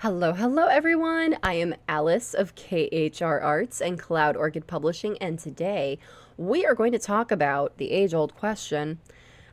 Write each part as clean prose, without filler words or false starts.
Hello, hello everyone. I am Alice of KHR Arts and Cloud Orchid Publishing, and today we are going to talk about the age-old question,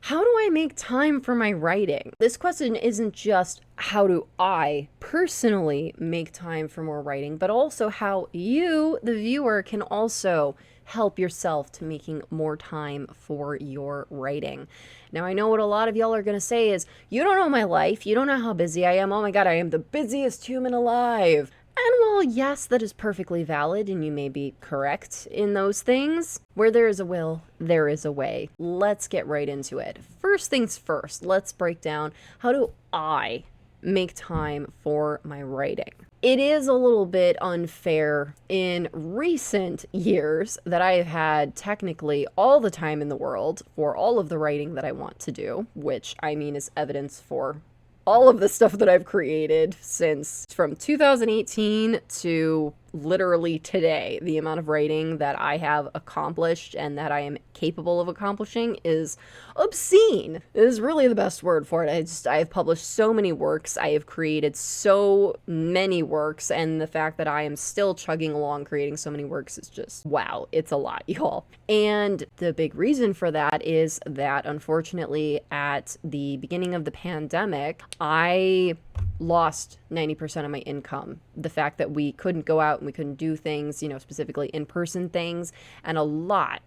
how do I make time for my writing? This question isn't just how do I personally make time for more writing, but also how you, the viewer, can also help yourself to making more time for your writing. Now, I know what a lot of y'all are going to say is, you don't know my life, you don't know how busy I am, oh my god, I am the busiest human alive. And while yes, that is perfectly valid, and you may be correct in those things, where there is a will, there is a way. Let's get right into it. First things first, let's break down how do I make time for my writing. It is a little bit unfair in recent years that I have had technically all the time in the world for all of the writing that I want to do, which I mean is evidence for all of the stuff that I've created since from 2018 to literally today. The amount of writing that I have accomplished and that I am capable of accomplishing is obscene. It is really the best word for it. I have published so many works, I have created so many works, and the fact that I am still chugging along creating so many works is just, wow, it's a lot, y'all. And the big reason for that is that, unfortunately, at the beginning of the pandemic, I lost 90% of my income. The fact that we couldn't go out and we couldn't do things, specifically in-person things, and a lot,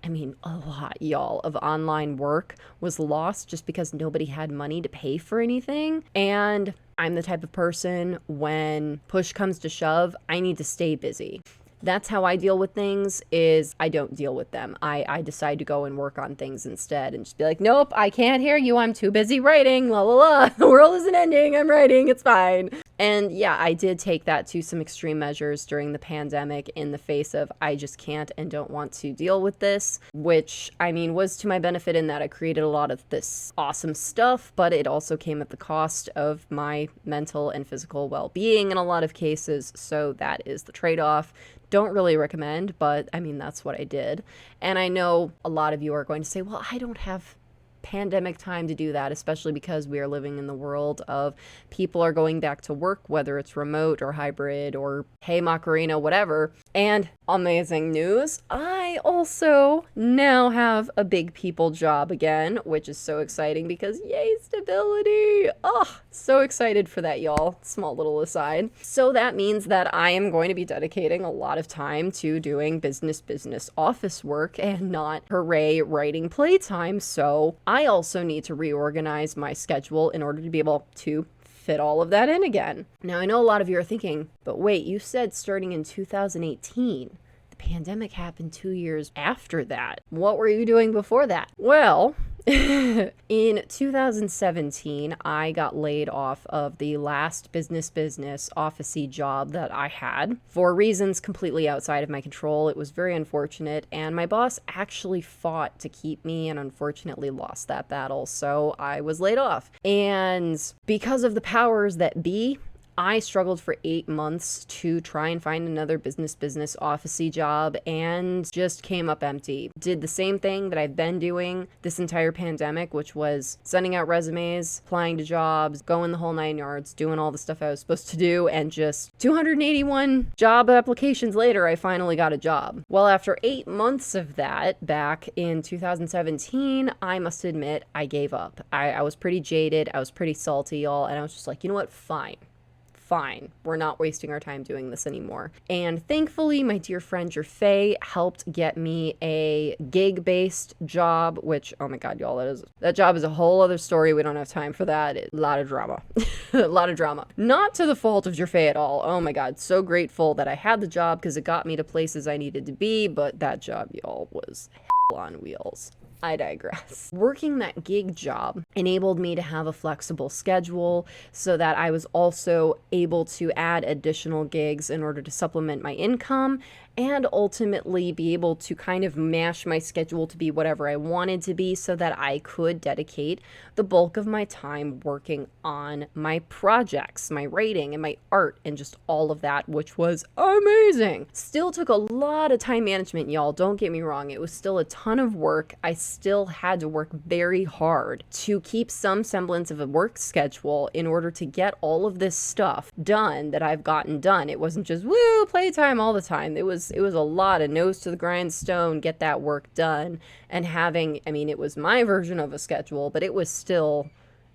y'all, of online work was lost just because nobody had money to pay for anything. And I'm the type of person, when push comes to shove, I need to stay busy. That's how I deal with things, is I don't deal with them. I decide to go and work on things instead and just be like, nope, I can't hear you. I'm too busy writing. La la la. The world isn't ending. I'm writing. It's fine. And yeah, I did take that to some extreme measures during the pandemic in the face of I just can't and don't want to deal with this, which was to my benefit in that I created a lot of this awesome stuff, but it also came at the cost of my mental and physical well-being in a lot of cases. So that is the trade-off. Don't really recommend, but that's what I did. And I know a lot of you are going to say, well, I don't have pandemic time to do that, especially because we are living in the world of people are going back to work, whether it's remote or hybrid or hey Macarena, whatever. And amazing news, I also now have a big people job again, which is so exciting because yay, stability. Oh, so excited for that, y'all. Small little aside. So that means that I am going to be dedicating a lot of time to doing business office work and not hooray writing playtime. So I also need to reorganize my schedule in order to be able to fit all of that in again. Now, I know a lot of you are thinking, but wait, you said starting in 2018. The pandemic happened 2 years after that. What were you doing before that? Well, in 2017, I got laid off of the last business office-y job that I had for reasons completely outside of my control. It was very unfortunate, and my boss actually fought to keep me and unfortunately lost that battle, so I was laid off. And because of the powers that be, I struggled for 8 months to try and find another business office-y job and just came up empty. Did the same thing that I've been doing this entire pandemic, which was sending out resumes, applying to jobs, going the whole 9 yards, doing all the stuff I was supposed to do, and just 281 job applications later, I finally got a job. Well, after 8 months of that, back in 2017, I must admit, I gave up. I was pretty jaded, I was pretty salty, y'all, and I was just like, you know what, fine, we're not wasting our time doing this anymore. And thankfully, my dear friend Jerfay helped get me a gig-based job, which, oh my god, y'all, that job is a whole other story. We don't have time for that. A lot of drama. A lot of drama. Not to the fault of Jerfay at all. Oh my god, so grateful that I had the job because it got me to places I needed to be, but that job, y'all, was hell on wheels. I digress. Working that gig job enabled me to have a flexible schedule so that I was also able to add additional gigs in order to supplement my income. and ultimately be able to kind of mash my schedule to be whatever I wanted to be so that I could dedicate the bulk of my time working on my projects, my writing and my art and just all of that, which was amazing. Still took a lot of time management, y'all. Don't get me wrong. It was still a ton of work. I still had to work very hard to keep some semblance of a work schedule in order to get all of this stuff done that I've gotten done. It wasn't just woo playtime all the time. It was a lot of nose to the grindstone, get that work done, and having, I mean, it was my version of a schedule, but it was still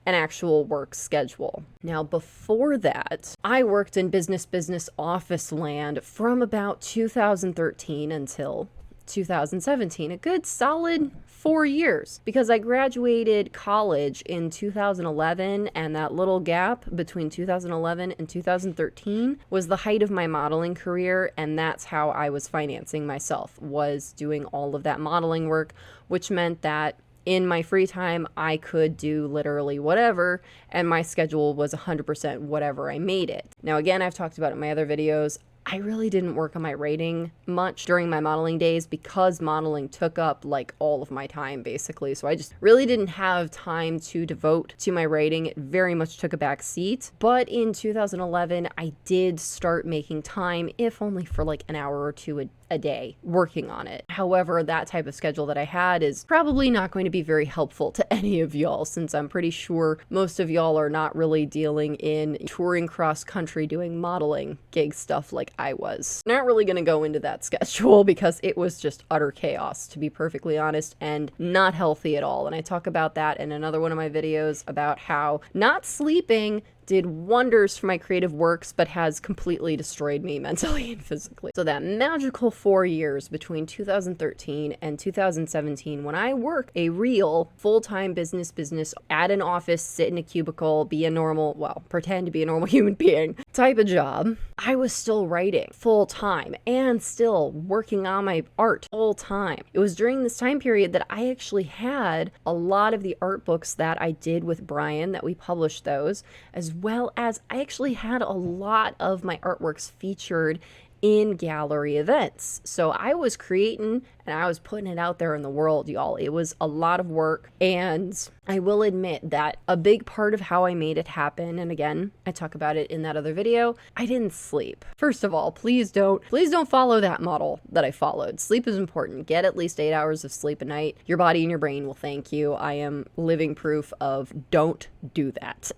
an actual work schedule. Now, before that, I worked in business office land from about 2013 until 2017, a good solid 4 years, because I graduated college in 2011, and that little gap between 2011 and 2013 was the height of my modeling career, and that's how I was financing myself, was doing all of that modeling work, which meant that in my free time, I could do literally whatever, and my schedule was 100% whatever I made it. Now, again, I've talked about it in my other videos. I really didn't work on my writing much during my modeling days because modeling took up like all of my time basically. So I just really didn't have time to devote to my writing. It very much took a back seat. But in 2011, I did start making time, if only for like an hour or two a day, working on it. However, that type of schedule that I had is probably not going to be very helpful to any of y'all, since I'm pretty sure most of y'all are not really dealing in touring cross country doing modeling gig stuff like I was. Not really going to go into that schedule because it was just utter chaos, to be perfectly honest, and not healthy at all. And I talk about that in another one of my videos about how not sleeping did wonders for my creative works, but has completely destroyed me mentally and physically. So that magical 4 years between 2013 and 2017, when I worked a real full-time business at an office, sit in a cubicle, be a normal, well, pretend to be a normal human being type of job, I was still writing full-time and still working on my art full-time. It was during this time period that I actually had a lot of the art books that I did with Brian, that we published those, as well as I actually had a lot of my artworks featured in gallery events. So I was creating and I was putting it out there in the world, y'all. It was a lot of work, and I will admit that a big part of how I made it happen, and again, I talk about it in that other video, I didn't sleep. First of all, please don't follow that model that I followed. Sleep is important. Get at least 8 hours of sleep a night. Your body and your brain will thank you. I am living proof of don't do that.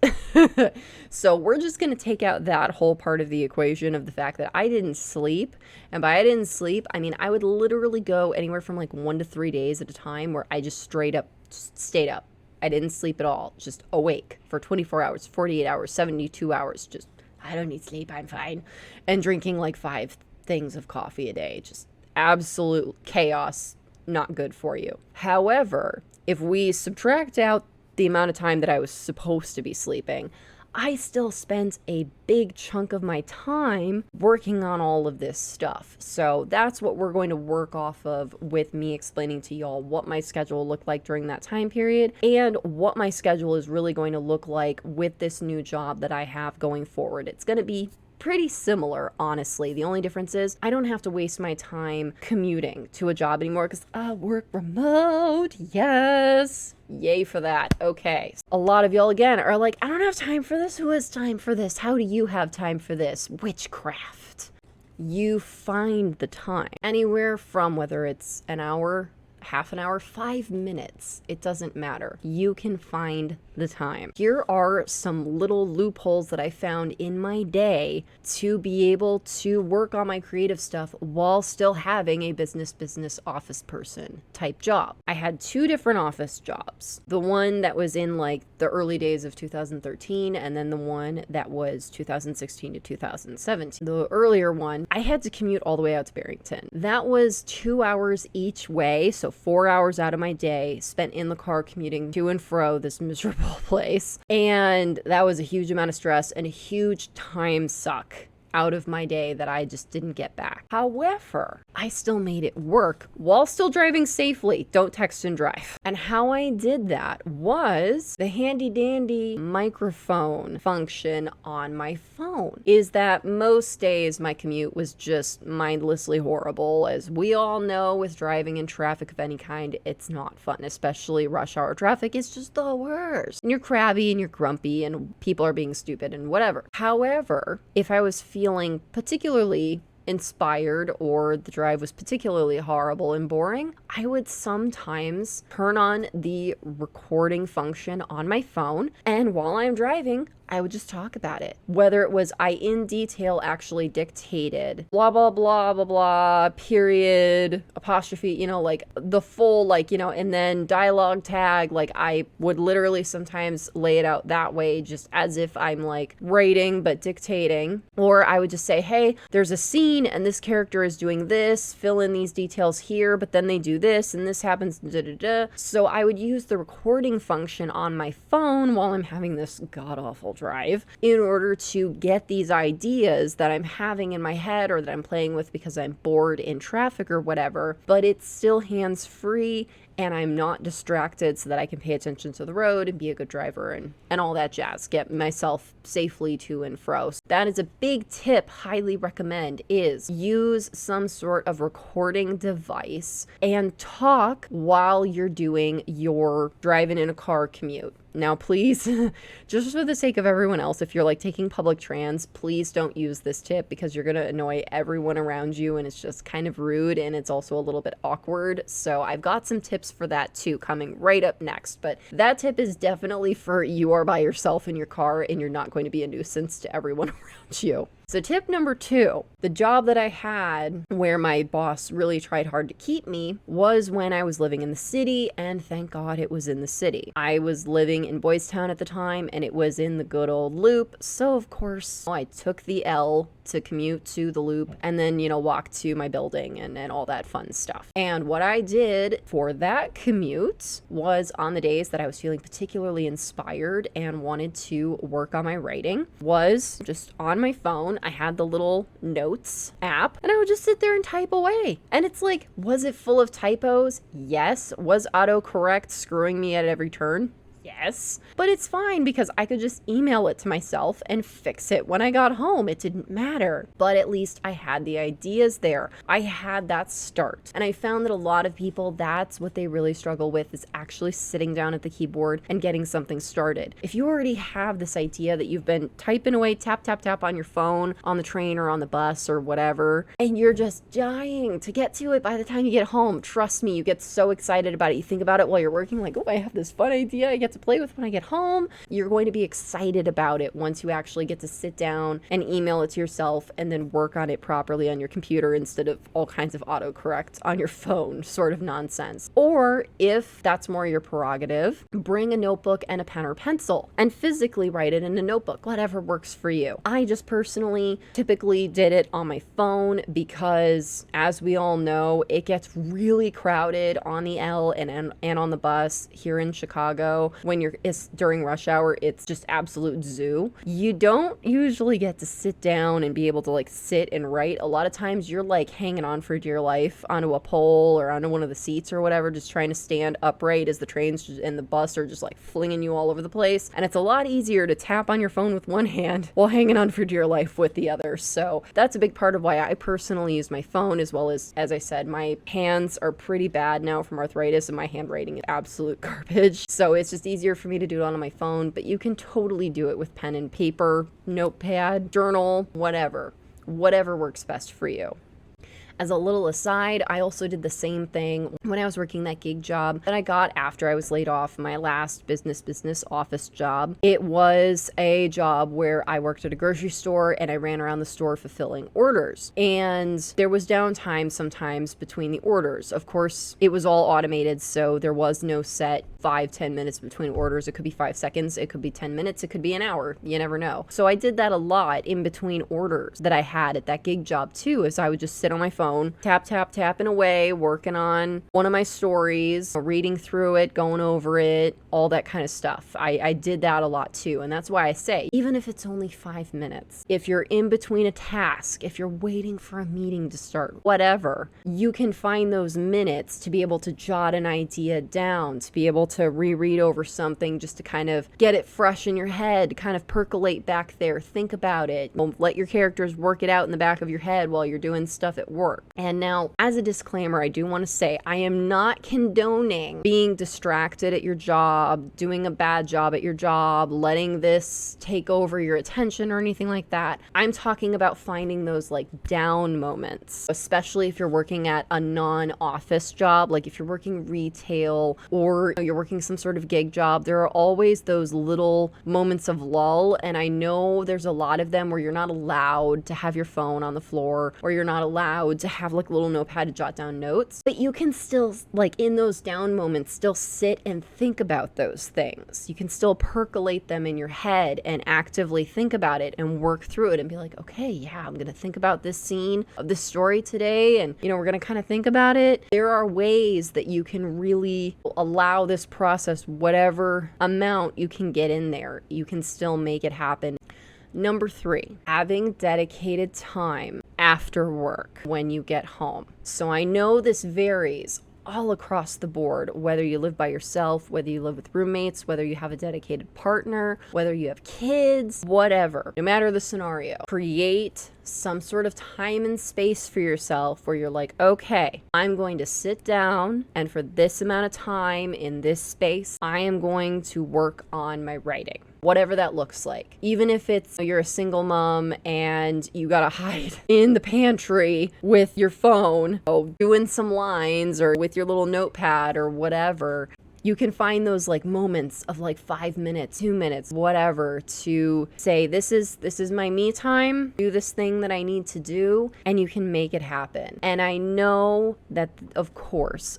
So we're just going to take out that whole part of the equation of the fact that I didn't sleep. And by I didn't sleep, I mean I would literally go anywhere from like 1 to 3 days at a time where I just straight up stayed up. I didn't sleep at all, just awake for 24 hours, 48 hours, 72 hours, just, I don't need sleep, I'm fine. And drinking like 5 things of coffee a day, just absolute chaos, not good for you. However, if we subtract out the amount of time that I was supposed to be sleeping, I still spent a big chunk of my time working on all of this stuff. So that's what we're going to work off of with me explaining to y'all what my schedule looked like during that time period and what my schedule is really going to look like with this new job that I have going forward. It's going to be pretty similar, honestly. The only difference is I don't have to waste my time commuting to a job anymore because I work remote. Yes. Yay for that. Okay. A lot of y'all, again, are like, I don't have time for this. Who has time for this? How do you have time for this? Witchcraft. You find the time. Anywhere from whether it's an hour, half an hour, 5 minutes, it doesn't matter. You can find the time. Here are some little loopholes that I found in my day to be able to work on my creative stuff while still having a business office person type job. I had 2 different office jobs. The one that was in like the early days of 2013, and then the one that was 2016 to 2017. The earlier one, I had to commute all the way out to Barrington. That was 2 hours each way, so 4 hours out of my day spent in the car commuting to and fro this miserable place. And that was a huge amount of stress and a huge time suck out of my day that I just didn't get back. However, I still made it work while still driving safely. Don't text and drive. And how I did that was the handy dandy microphone function on my phone. Is that most days my commute was just mindlessly horrible. As we all know, with driving in traffic of any kind, it's not fun, especially rush hour traffic. It's just the worst. And you're crabby and you're grumpy and people are being stupid and whatever. However, if I was feeling particularly inspired or the drive was particularly horrible and boring, I would sometimes turn on the recording function on my phone, and while I'm driving, I would just talk about it. Whether it was I in detail actually dictated blah, blah, blah, blah, blah, period, apostrophe, like the full, and then dialogue tag, I would literally sometimes lay it out that way, just as if I'm writing but dictating. Or I would just say, hey, there's a scene and this character is doing this, fill in these details here, but then they do this and this happens, da da da. So I would use the recording function on my phone while I'm having this god-awful drive in order to get these ideas that I'm having in my head or that I'm playing with because I'm bored in traffic or whatever, but it's still hands-free and I'm not distracted so that I can pay attention to the road and be a good driver and all that jazz, get myself safely to and fro. So that is a big tip, highly recommend, is use some sort of recording device and talk while you're doing your driving in a car commute. Now, please, just for the sake of everyone else, if you're taking public trans, please don't use this tip because you're going to annoy everyone around you and it's just kind of rude and it's also a little bit awkward. So I've got some tips for that too coming right up next. But that tip is definitely for you are by yourself in your car and you're not going to be a nuisance to everyone around you. So tip number 2, the job that I had where my boss really tried hard to keep me was when I was living in the city, and thank God it was in the city. I was living in Boys Town at the time and it was in the good old Loop. So of course I took the L to commute to the Loop and then, walk to my building and all that fun stuff. And what I did for that commute was on the days that I was feeling particularly inspired and wanted to work on my writing was just on my phone. I had the little notes app and I would just sit there and type away. And it's was it full of typos? Yes. Was autocorrect screwing me at every turn? Yes, but it's fine because I could just email it to myself and fix it when I got home. It didn't matter, but at least I had the ideas there. I had that start. And I found that a lot of people, that's what they really struggle with, is actually sitting down at the keyboard and getting something started. If you already have this idea that you've been typing away, tap, tap, tap on your phone, on the train or on the bus or whatever, and you're just dying to get to it by the time you get home, trust me, you get so excited about it. You think about it while you're working, oh, I have this fun idea I get to play with when I get home. You're going to be excited about it once you actually get to sit down and email it to yourself and then work on it properly on your computer instead of all kinds of autocorrect on your phone, sort of nonsense. Or if that's more your prerogative, bring a notebook and a pen or pencil and physically write it in a notebook, whatever works for you. I just personally typically did it on my phone because, as we all know, it gets really crowded on the L and on the bus here in Chicago. When it's during rush hour, it's just absolute zoo. You don't usually get to sit down and be able to sit and write. A lot of times you're hanging on for dear life onto a pole or onto one of the seats or whatever, just trying to stand upright as the trains and the bus are just flinging you all over the place. And it's a lot easier to tap on your phone with one hand while hanging on for dear life with the other. So that's a big part of why I personally use my phone, as well as I said, my hands are pretty bad now from arthritis and my handwriting is absolute garbage. So it's just easier for me to do it on my phone, but you can totally do it with pen and paper, notepad, journal, whatever works best for you. As a little aside, I also did the same thing when I was working that gig job that I got after I was laid off, my last business office job. It was a job where I worked at a grocery store and I ran around the store fulfilling orders. And there was downtime sometimes between the orders. Of course, it was all automated, so there was no set 5-10 minutes between orders. It could be 5 seconds, it could be 10 minutes, it could be an hour. You never know. So I did that a lot in between orders that I had at that gig job too, as I would just sit on my phone phone, tapping away, working on one of my stories, reading through it, going over it, all that kind of stuff. I did that a lot too. And that's why I say, even if it's only 5 minutes, if you're in between a task, if you're waiting for a meeting to start, whatever, you can find those minutes to be able to jot an idea down, to be able to reread over something just to kind of get it fresh in your head, kind of percolate back there, think about it. Let your characters work it out in the back of your head while you're doing stuff at work. And now, as a disclaimer, I do want to say I am not condoning being distracted at your job, doing a bad job at your job, letting this take over your attention or anything like that. I'm talking about finding those like down moments, especially if you're working at a non-office job, like if you're working retail or you're working some sort of gig job. There are always those little moments of lull, and I know there's a lot of them where you're not allowed to have your phone on the floor, or you're not allowed to have like a little notepad to jot down notes, but you can still, like in those down moments, still sit and think about those things. You can still percolate them in your head and actively think about it and work through it and be like, okay, yeah, I'm gonna think about this scene of this story today, and we're gonna kind of think about it. There are ways that you can really allow this process, whatever amount you can get in there, you can still make it happen. Number 3, having dedicated time after work when you get home. So I know this varies all across the board, whether you live by yourself, whether you live with roommates, whether you have a dedicated partner, whether you have kids, whatever. No matter the scenario, create some sort of time and space for yourself where you're like, okay, I'm going to sit down, and for this amount of time in this space, I am going to work on my writing. Whatever that looks like. Even if it's you're a single mom and you gotta hide in the pantry with your phone, doing some lines, or with your little notepad or whatever. You can find those like moments of like 5 minutes, 2 minutes, whatever, to say, this is my me time, do this thing that I need to do, and you can make it happen. And I know that, of course,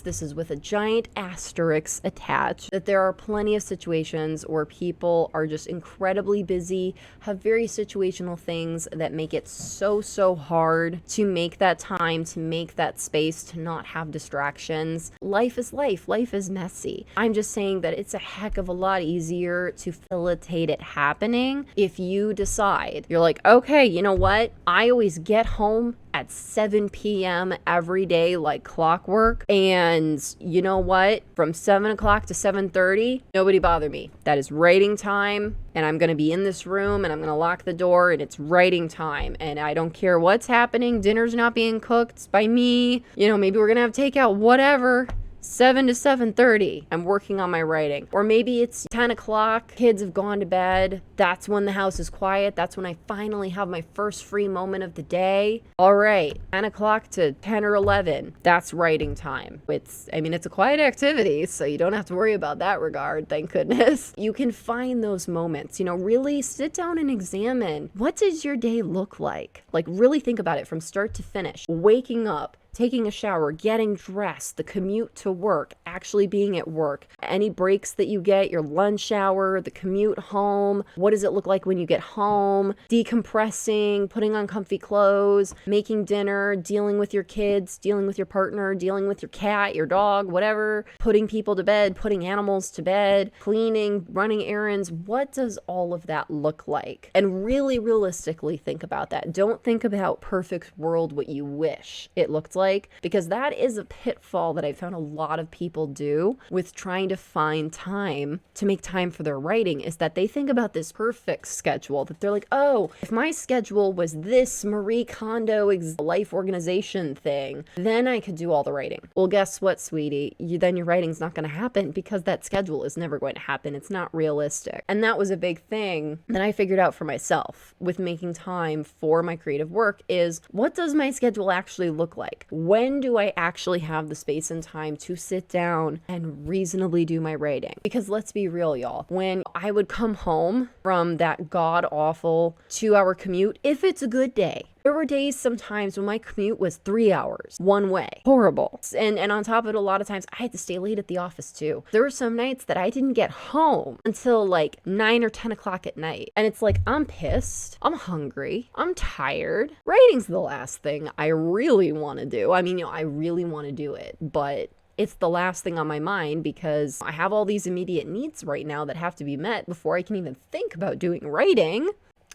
this is with a giant asterisk attached, that there are plenty of situations where people are just incredibly busy, have very situational things that make it so hard to make that time, to make that space, to not have distractions. Life is life. Life is messy. I'm just saying that it's a heck of a lot easier to facilitate it happening if you decide, you're like, okay, you know what? I always get home at 7 p.m. every day like clockwork, and you know what? From 7 o'clock to 7:30, nobody bother me. That is writing time, and I'm gonna be in this room, and I'm gonna lock the door, and it's writing time, and I don't care what's happening. Dinner's not being cooked by me. Maybe we're gonna have takeout, whatever. 7 to 7:30, I'm working on my writing. Or maybe it's 10 o'clock, kids have gone to bed. That's when the house is quiet. That's when I finally have my first free moment of the day. All right, 10 o'clock to 10 or 11, that's writing time. It's a quiet activity, so you don't have to worry about that regard, thank goodness. You can find those moments, really sit down and examine, what does your day look like? Like really think about it from start to finish. Waking up, taking a shower, getting dressed, the commute to work, actually being at work, any breaks that you get, your lunch hour, the commute home, what does it look like when you get home, decompressing, putting on comfy clothes, making dinner, dealing with your kids, dealing with your partner, dealing with your cat, your dog, whatever, putting people to bed, putting animals to bed, cleaning, running errands. What does all of that look like? And really realistically think about that. Don't think about perfect world, what you wish it looked like, because that is a pitfall that I found a lot of people do with trying to find time to make time for their writing, is that they think about this perfect schedule, that they're like, oh, if my schedule was this Marie Kondo life organization thing, then I could do all the writing. Well, guess what, sweetie? Then your writing's not going to happen, because that schedule is never going to happen. It's not realistic. And that was a big thing that I figured out for myself with making time for my creative work, is what does my schedule actually look like? When do I actually have the space and time to sit down and reasonably do my writing? Because let's be real, y'all. When I would come home from that god-awful 2-hour commute, if it's a good day, There were days sometimes when my commute was 3 hours one way. Horrible. And on top of it, a lot of times I had to stay late at the office too. There were some nights that I didn't get home until like 9 or 10 o'clock at night. And it's like, I'm pissed. I'm hungry. I'm tired. Writing's the last thing I really want to do. I mean, I really want to do it, but it's the last thing on my mind because I have all these immediate needs right now that have to be met before I can even think about doing writing.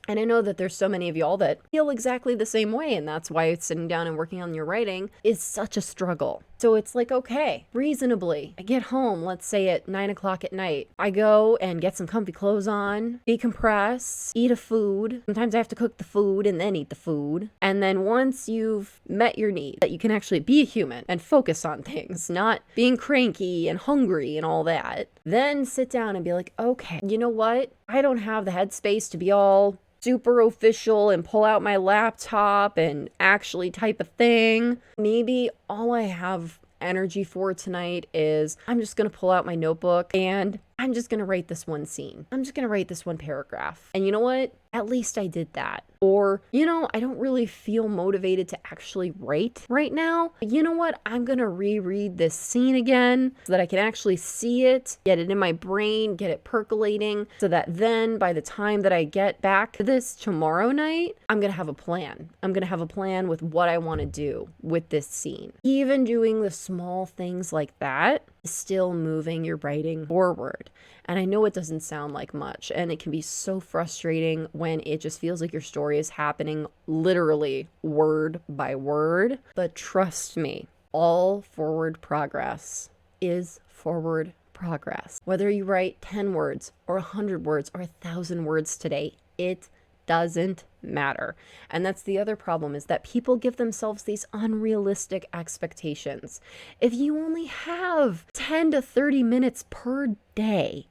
And I know that there's so many of y'all that feel exactly the same way, and that's why sitting down and working on your writing is such a struggle. So it's like, okay, reasonably, I get home, let's say at 9 o'clock at night. I go and get some comfy clothes on, decompress, eat a food. Sometimes I have to cook the food and then eat the food. And then once you've met your need, that you can actually be a human and focus on things, not being cranky and hungry and all that, then sit down and be like, okay, you know what? I don't have the headspace to be all super official and pull out my laptop and actually type a thing. Maybe all I have energy for tonight is I'm just going to pull out my notebook and I'm just going to write this one scene. I'm just going to write this one paragraph. And you know what? At least I did that. Or, I don't really feel motivated to actually write right now. You know what? I'm going to reread this scene again so that I can actually see it, get it in my brain, get it percolating, so that then by the time that I get back to this tomorrow night, I'm going to have a plan. I'm going to have a plan with what I want to do with this scene. Even doing the small things like that is still moving your writing forward. And I know it doesn't sound like much, and it can be so frustrating when it just feels like your story is happening literally word by word. But trust me, all forward progress is forward progress. Whether you write 10 words or 100 words or 1,000 words today, it doesn't matter. And that's the other problem, is that people give themselves these unrealistic expectations. If you only have 10 to 30 minutes per day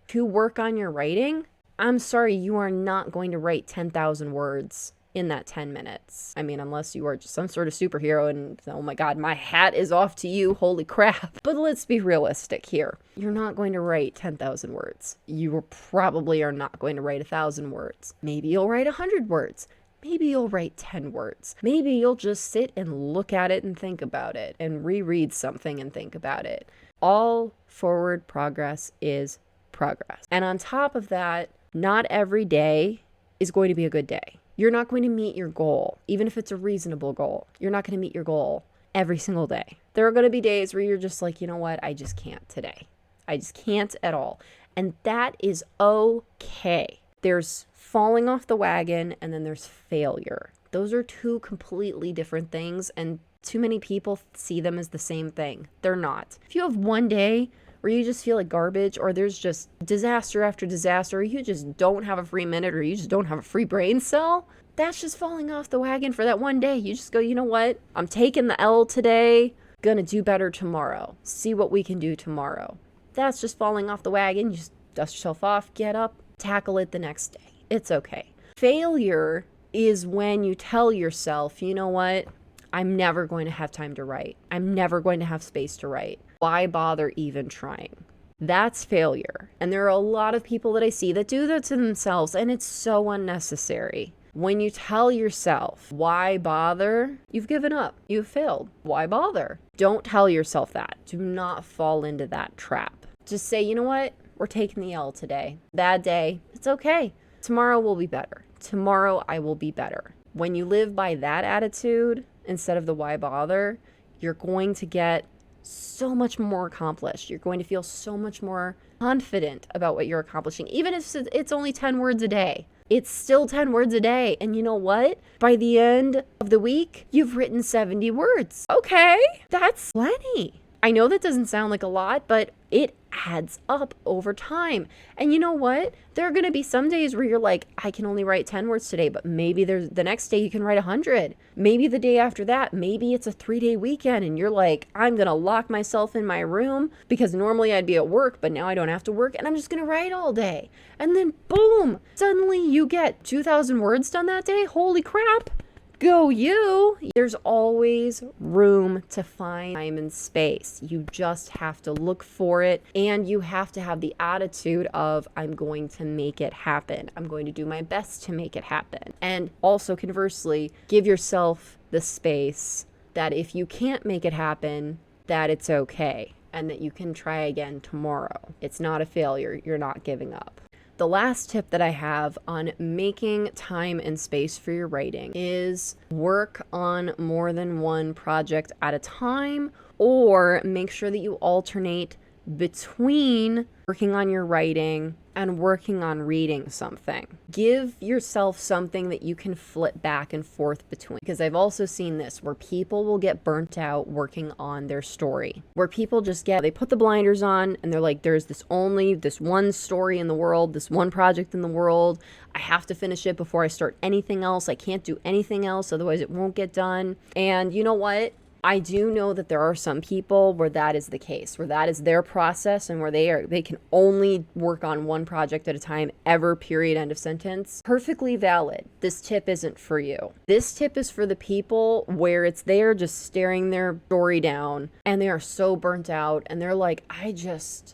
to work on your writing, I'm sorry, you are not going to write 10,000 words in that 10 minutes. I mean, unless you are just some sort of superhero and, oh my God, my hat is off to you, holy crap. But let's be realistic here. You're not going to write 10,000 words. You probably are not going to write 1,000 words. Maybe you'll write 100 words. Maybe you'll write 10 words. Maybe you'll just sit and look at it and think about it and reread something and think about it. All forward progress is progress. And on top of that, not every day is going to be a good day. You're not going to meet your goal, even if it's a reasonable goal. You're not going to meet your goal every single day. There are going to be days where you're just like, you know what? I just can't today. I just can't at all. And that is okay. There's falling off the wagon and then there's failure. Those are two completely different things, and too many people see them as the same thing. They're not. If you have one day where you just feel like garbage, or there's just disaster after disaster, or you just don't have a free minute, or you just don't have a free brain cell, that's just falling off the wagon for that one day. You just go, you know what? I'm taking the L today, gonna do better tomorrow. See what we can do tomorrow. That's just falling off the wagon. You just dust yourself off, get up, tackle it the next day. It's okay. Failure is when you tell yourself, you know what? I'm never going to have time to write. I'm never going to have space to write. Why bother even trying? That's failure. And there are a lot of people that I see that do that to themselves, and it's so unnecessary. When you tell yourself, why bother? You've given up. You've failed. Why bother? Don't tell yourself that. Do not fall into that trap. Just say, you know what? We're taking the L today. Bad day. It's okay. Tomorrow will be better. Tomorrow I will be better. When you live by that attitude instead of the why bother, you're going to get so much more accomplished. You're going to feel so much more confident about what you're accomplishing. Even if it's only 10 words a day, it's still 10 words a day. And you know what? By the end of the week, you've written 70 words. Okay, that's plenty. I know that doesn't sound like a lot, but it adds up over time. And you know what? There are going to be some days where you're like, I can only write 10 words today, but maybe there's the next day you can write 100. Maybe the day after that, maybe it's a 3-day weekend and you're like, I'm going to lock myself in my room because normally I'd be at work, but now I don't have to work and I'm just going to write all day. And then boom, suddenly you get 2,000 words done that day. Holy crap. Go you! There's always room to find time and space. You just have to look for it, and you have to have the attitude of, I'm going to make it happen. I'm going to do my best to make it happen. And also, conversely, give yourself the space that if you can't make it happen, that it's okay, and that you can try again tomorrow. It's not a failure. You're not giving up. The last tip that I have on making time and space for your writing is work on more than one project at a time, or make sure that you alternate between working on your writing and working on reading something. Give yourself something that you can flip back and forth between, because I've also seen this where people will get burnt out working on their story, where people just they put the blinders on and they're like, there's this one story in the world, this one project in the world. I have to finish it before I start anything else. I can't do anything else, otherwise it won't get done. And you know what? I do know that there are some people where that is the case, where that is their process and where they can only work on one project at a time ever, period, end of sentence. Perfectly valid. This tip isn't for you. This tip is for the people where they're just staring their story down and they are so burnt out and they're like, I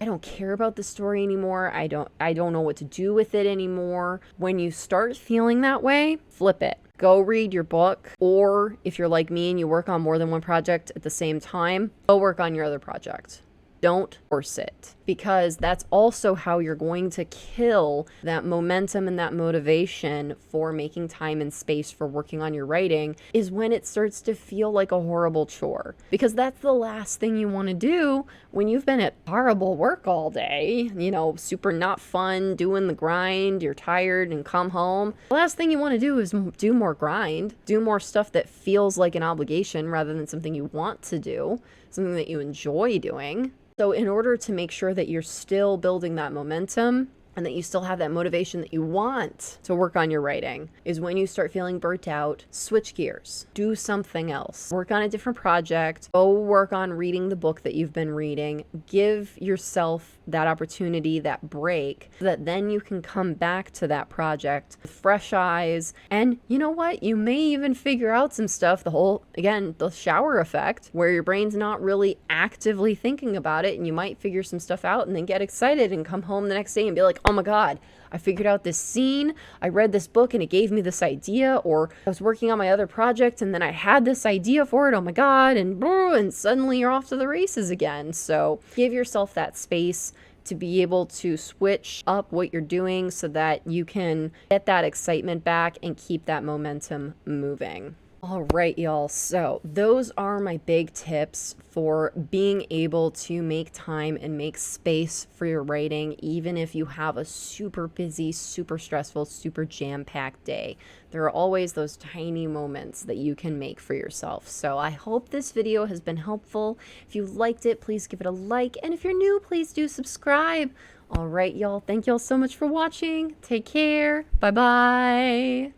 don't care about the story anymore. I don't know what to do with it anymore. When you start feeling that way, flip it. Go read your book, or if you're like me and you work on more than one project at the same time, go work on your other project. Don't force it, because that's also how you're going to kill that momentum and that motivation for making time and space for working on your writing, is when it starts to feel like a horrible chore. Because that's the last thing you want to do when you've been at horrible work all day, super not fun, doing the grind, you're tired and come home. The last thing you want to do is do more grind, do more stuff that feels like an obligation rather than something you want to do, something that you enjoy doing. So in order to make sure that you're still building that momentum and that you still have that motivation that you want to work on your writing, is when you start feeling burnt out, switch gears, do something else, work on a different project, go work on reading the book that you've been reading, give yourself that opportunity, that break, so that then you can come back to that project with fresh eyes. And you know what? You may even figure out some stuff, the shower effect, where your brain's not really actively thinking about it, and you might figure some stuff out and then get excited and come home the next day and be like, oh my God, I figured out this scene, I read this book and it gave me this idea, or I was working on my other project and then I had this idea for it, oh my God, and suddenly you're off to the races again. So give yourself that space to be able to switch up what you're doing so that you can get that excitement back and keep that momentum moving. All right, y'all. So those are my big tips for being able to make time and make space for your writing, even if you have a super busy, super stressful, super jam-packed day. There are always those tiny moments that you can make for yourself. So I hope this video has been helpful. If you liked it, please give it a like. And if you're new, please do subscribe. All right, y'all. Thank y'all so much for watching. Take care. Bye-bye.